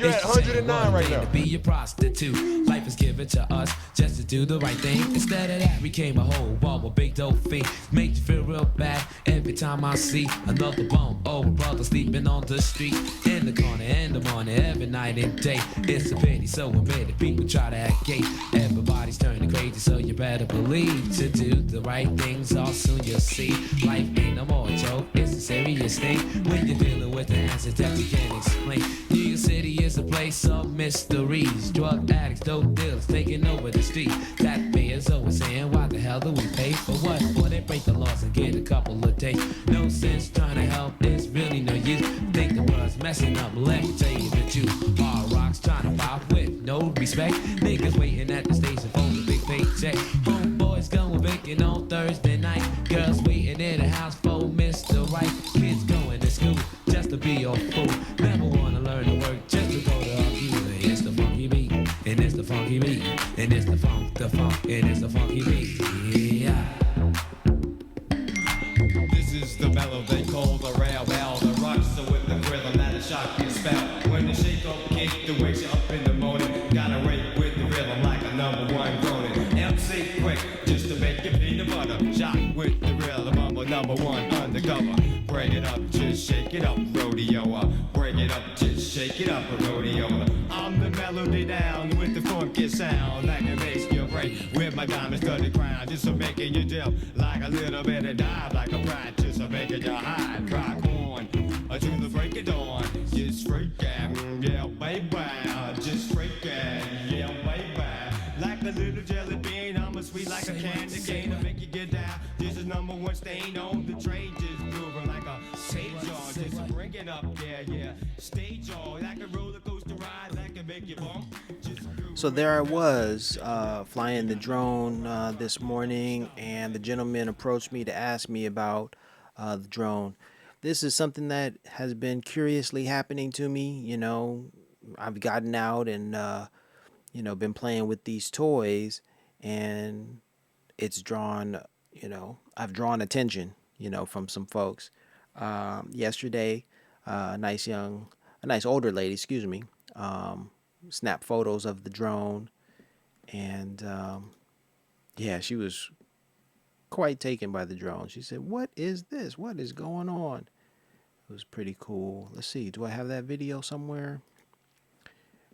at 109 right now. Be a prostitute. Life is given to us just to do the right thing. Instead of that, we came a whole wall of big dope fiend. Make you feel real bad every time I see another bum. Oh, brother sleeping on the street, in the corner, in the morning, every night and day. It's a pity, so admitted. People try to act gay. Everybody's turning crazy, so you better believe to do the right things. All soon you'll see. Life ain't no more joke. It's a serious thing when you're dealing with the answers that you can't explain. New York City is a place of mysteries. Drug addicts, dope dealers taking over the street. Taxpayers always saying, why the hell do we pay for what? Well, they break the laws and get a couple of days. No sense trying to help, there's really no use. Think the world's messing up, let me tell you the truth. Hard rocks trying to pop with no respect. Niggas waiting at the station for the big paycheck. Homeboys going baking on Thursday night. Girls waiting in the house for Mr. Right. Kids going to school just to be a fool. Never wanna learn the word the funk, it is the funky beat. Yeah. This is the mellow they call the rail bell, the rocks with the rhythm that is shock your spell. When the shake up kick that wakes you up in the morning, gotta rate with the rhythm like a number one groaning. MC quick, just to make your peanut butter. Shock with the rhythm, I'm a number one undercover. Break it up, just shake it up, rodeo up. Break it up, just shake it up, rodeo up. I'm the melody down with the funky sound, like it makes you break with my diamond-studded crown, just to making you dip like a little bit of dive, like a brat, just to making you high. Rock on to the break of dawn, just freaking, yeah, baby, just freaking, yeah, baby. Like a little jelly bean, I'm a sweet like a candy cane to make you get down. This is number one stain on the train, just moving like a stage jaw, just bring it up, yeah, stage jaw, like a roller coaster ride, like a make you bump. So there I was flying the drone this morning, and the gentleman approached me to ask me about the drone. This is something that has been curiously happening to me. You know, I've gotten out and, been playing with these toys, and it's drawn, I've drawn attention, from some folks. Yesterday, a nice older lady, snapped photos of the drone, and she was quite taken by the drone. She said, "What is this? What is going on?" It was pretty cool. Let's see, do I have that video somewhere?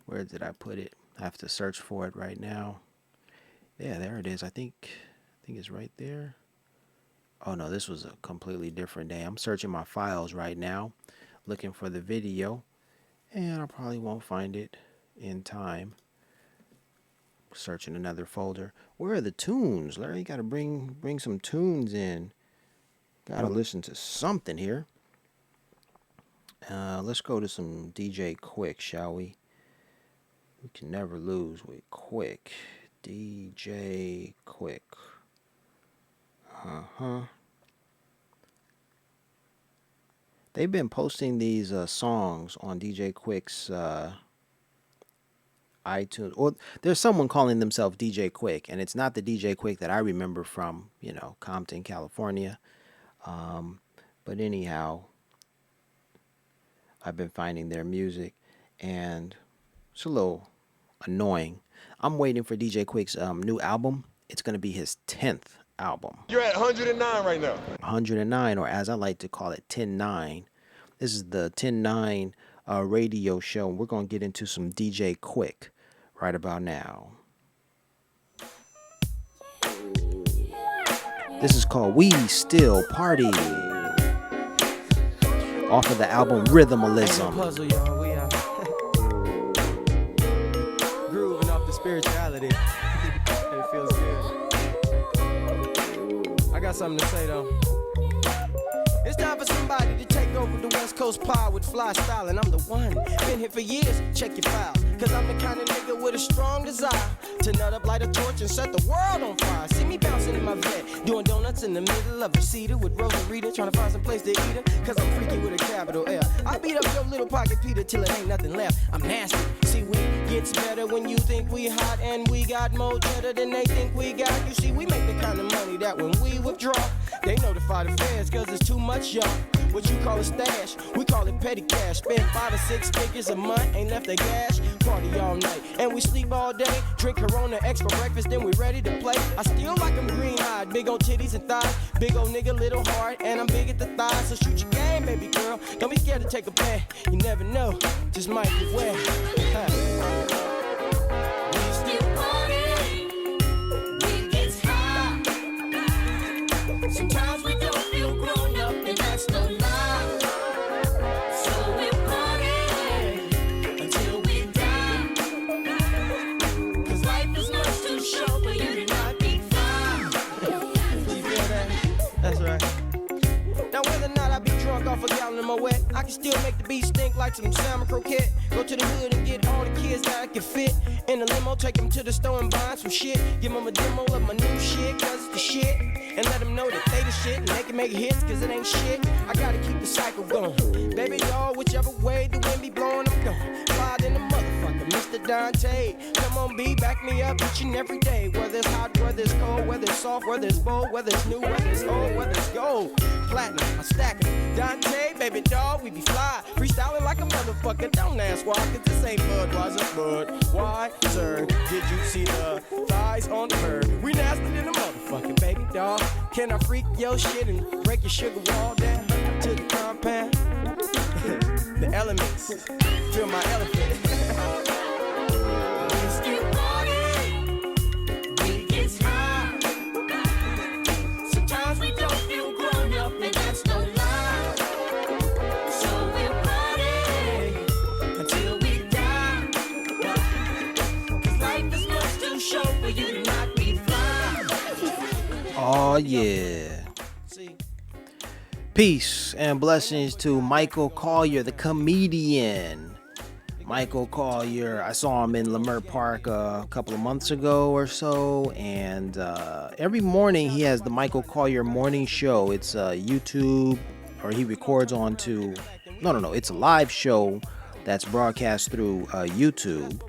Where did I put it? I have to search for it right now. Yeah, there it is. I think it's right there. Oh no, this was a completely different day. I'm searching my files right now, looking for the video, and I probably won't find it in time. Searching another folder. Where are the tunes? Larry, you gotta bring some tunes in. Gotta listen to something here. Let's go to some DJ Quick, shall we? We can never lose with Quick. DJ Quick. They've been posting these songs on DJ Quick's iTunes. Or there's someone calling themselves DJ Quick, and it's not the DJ Quick that I remember from, Compton, California. But anyhow, I've been finding their music, and it's a little annoying. I'm waiting for DJ Quick's new album. It's going to be his 10th album. You're at 109 right now. 109, or as I like to call it, 10-9. This is the 10-9 radio show. We're going to get into some DJ Quick right about now. This is called We Still Party, off of the album Rhythmalism. Puzzle, y'all. We grooving off the spirituality. It feels good. I got something to say though. It's time for somebody to take over the West Coast pod with fly style, and I'm the one. Been here for years, check your file. Cause I'm the kind of nigga with a strong desire to nut up, light a torch, and set the world on fire. See me bouncing in my vet, doing donuts in the middle of a cedar with Rose and Rita, trying to find some place to eat her. Cause I'm freaky with a capital L. I beat up your little pocket Peter till it ain't nothing left. I'm nasty. See, we gets better when you think we hot, and we got more cheddar than they think we got. You see, we make the kind of money that when we withdraw, they notify the feds cause it's too much, y'all. What you call a stash, we call it petty cash. Spend 5 or 6 figures a month, ain't left a gash. Party all night, and we sleep all day. Drink Corona X for breakfast, then we ready to play. I still like them green-eyed, big old titties and thighs. Big old nigga, little heart, and I'm big at the thighs. So shoot your game, baby girl. Don't be scared to take a bet. You never know, just might be where. Sometimes we don't feel grown up, and that's no lie. So we party until we die. Cause life is much too short for you to not be fine. You feel that? That's right. Now whether or not I be drunk off a gallon of my wet. I can still make the beat stink like some salmon croquette. Go to the hood and get all the kids that I can fit in a limo, take them to the store and buy some shit. Give them a demo of my new shit, cause it's the shit. And let them know that they the shit and they can make hits, cause it ain't shit. I gotta keep the cycle going. Baby doll, whichever way the wind be blowing, I'm going. Fly in the motherfucker, Mr. Dante. Come on, B, back me up each and every day. Whether it's hot, whether it's cold, whether it's soft, whether it's bold, whether it's new, whether it's old, whether it's gold. Platinum, I stack it. Dante, baby doll, we be fly. Freestyling like a motherfucker, don't ask why, cause this ain't Budweiser, Bud. Why, sir, did you see the thighs on the bird? We nasty in the motherfucker, baby doll. Can I freak your shit and break your sugar wall down to the compound? The elements, feel my elephant. Sometimes we don't feel grown up, and that's no lie. So we'll party until we die. 'Cause life is much too short for you to not be fly. Oh yeah. Peace and blessings to Michael Collier, the comedian. Michael Collier, I saw him in Leimert Park a couple of months ago or so, and every morning he has the Michael Collier Morning Show. It's YouTube, or he records onto, no, it's a live show that's broadcast through YouTube,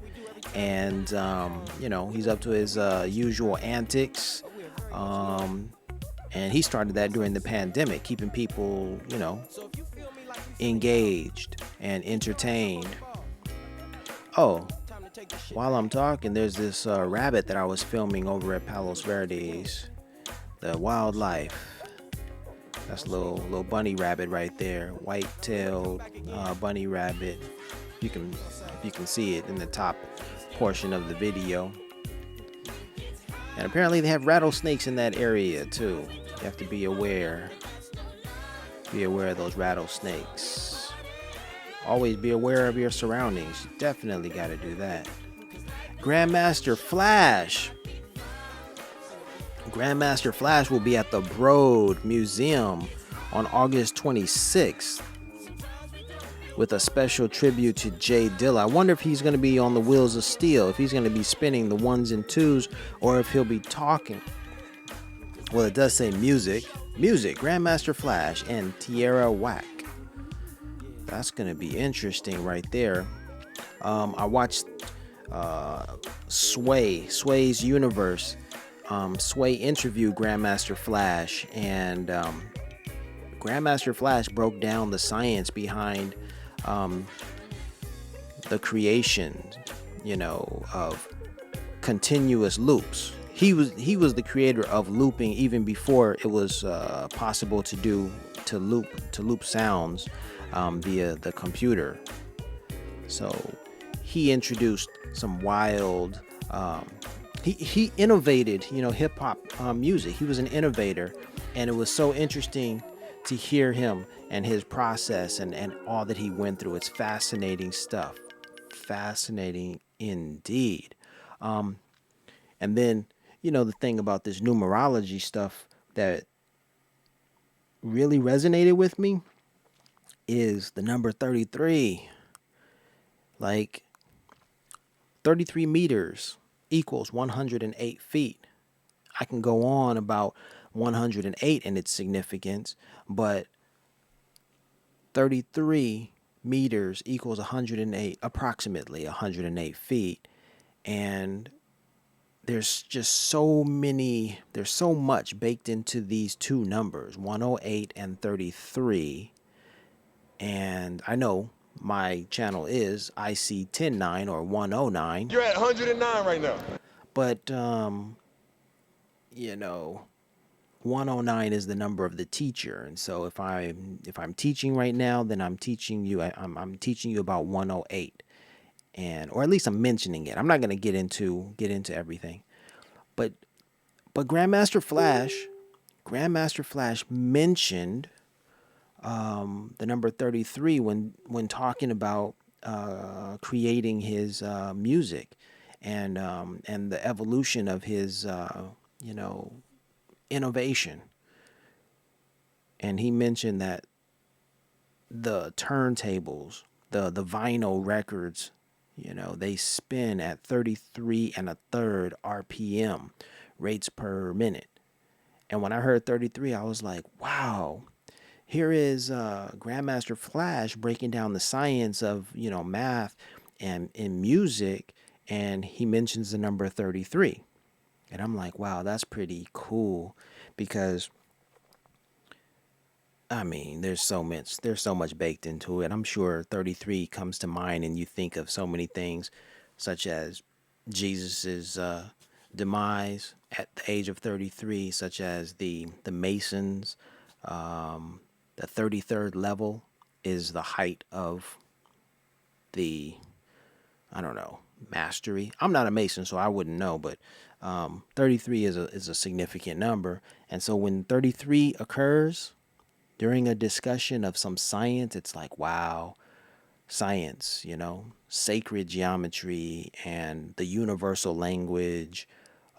and he's up to his usual antics. And he started that during the pandemic, keeping people, engaged and entertained. Oh, while I'm talking, there's this rabbit that I was filming over at Palos Verdes, the wildlife. That's a little bunny rabbit right there, white-tailed bunny rabbit. You can see it in the top portion of the video. And apparently they have rattlesnakes in that area too. You have to be aware. Be aware of those rattlesnakes. Always be aware of your surroundings. You definitely got to do that. Grandmaster Flash. Grandmaster Flash will be at the Broad Museum on August 26th with a special tribute to Jay Dilla. I wonder if he's going to be on the wheels of steel, if he's going to be spinning the ones and twos, or if he'll be talking. Well, it does say music, Grandmaster Flash, and Tierra Whack. That's going to be interesting right there. I watched Sway's Universe. Sway interviewed Grandmaster Flash, and Grandmaster Flash broke down the science behind the creation, of continuous loops. He was the creator of looping even before it was possible to loop sounds via the computer. So he introduced some wild. He innovated, hip hop music. He was an innovator, and it was so interesting to hear him and his process and all that he went through. It's fascinating stuff. Fascinating indeed. And then, the thing about this numerology stuff that really resonated with me is the number 33. Like, 33 meters equals 108 feet. I can go on about 108 and its significance, but 33 meters equals 108, approximately 108 feet. And there's just so much baked into these two numbers, 108 and 33. And I know my channel is iSee109 or 109. You're at 109 right now. But 109 is the number of the teacher, and so if I'm teaching right now, then I'm teaching you about 108, or at least I'm mentioning it. I'm not going to get into everything, but Grandmaster Flash mentioned the number 33 when talking about creating his music and the evolution of his innovation. And he mentioned that the turntables, the vinyl records, you know, they spin at 33 1/3 RPM, rates per minute. And when I heard 33, I was like, wow, here is Grandmaster Flash breaking down the science of, you know, math and in music. And he mentions the number 33. And I'm like, wow, that's pretty cool because, I mean, there's so much baked into it. I'm sure 33 comes to mind and you think of so many things such as Jesus's demise at the age of 33, such as the Masons. The 33rd level is the height of the, I don't know, mastery. I'm not a Mason, so I wouldn't know, but 33 is a significant number. And so when 33 occurs during a discussion of some science, it's like, wow, science, you know, sacred geometry and the universal language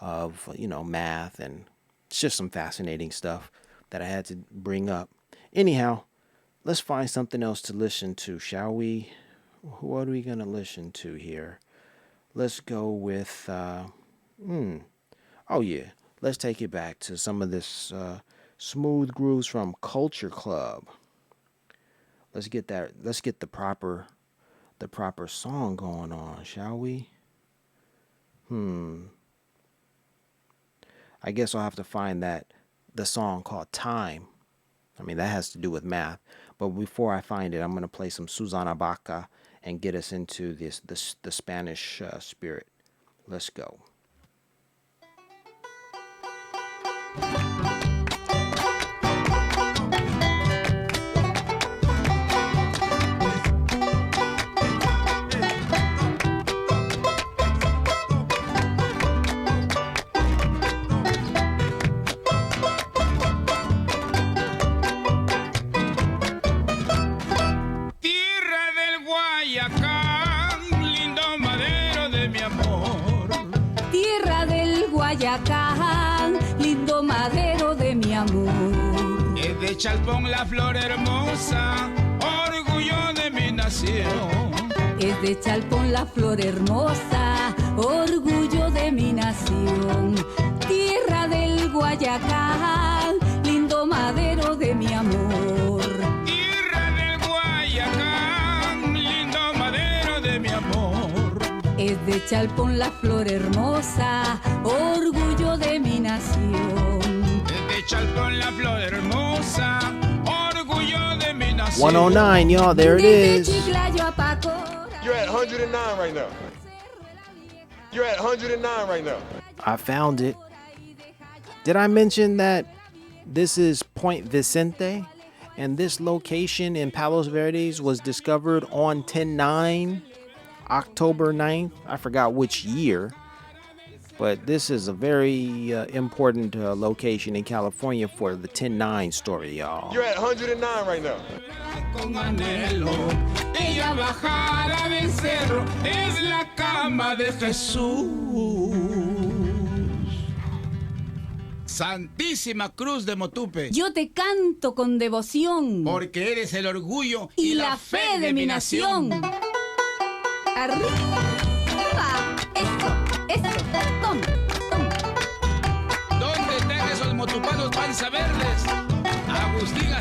of, you know, math. And it's just some fascinating stuff that I had to bring up. Anyhow, let's find something else to listen to, shall we? What are we going to listen to here? Let's go with, oh yeah, let's take it back to some of this smooth grooves from Culture Club. Let's get the proper song going on, shall we? I guess I'll have to find the song called Time. I mean, that has to do with math. But before I find it, I'm going to play some Susana Baca and get us into the Spanish spirit. Let's go. Lindo madero de mi amor. Es de Chalpón la flor hermosa, orgullo de mi nación. Es de Chalpón la flor hermosa, orgullo de mi nación. Tierra del Guayacán, lindo madero de mi amor. Tierra del Guayacán, lindo madero de mi amor. Es de Chalpón la flor hermosa, orgullo de mi nación. Es de Chalpón la flor hermosa, orgullo de mi nación. 109, y'all, there it is. You're at 109 right now. You're at 109 right now. I found it. Did I mention that this is Point Vicente? And this location in Palos Verdes was discovered on 10/9, October 9th. I forgot which year. But this is a very important location in California for the 10/9 story, y'all. You're at 109 right now. Con anhelo, ella bajará del cerro, es la cama de Jesús. Santísima Cruz de Motupe. Yo te canto con devoción. Porque eres el orgullo y la fe de mi nación. Arriba. Eso. Toma. ¿Dónde están esos motupanos panza verdes? Agustín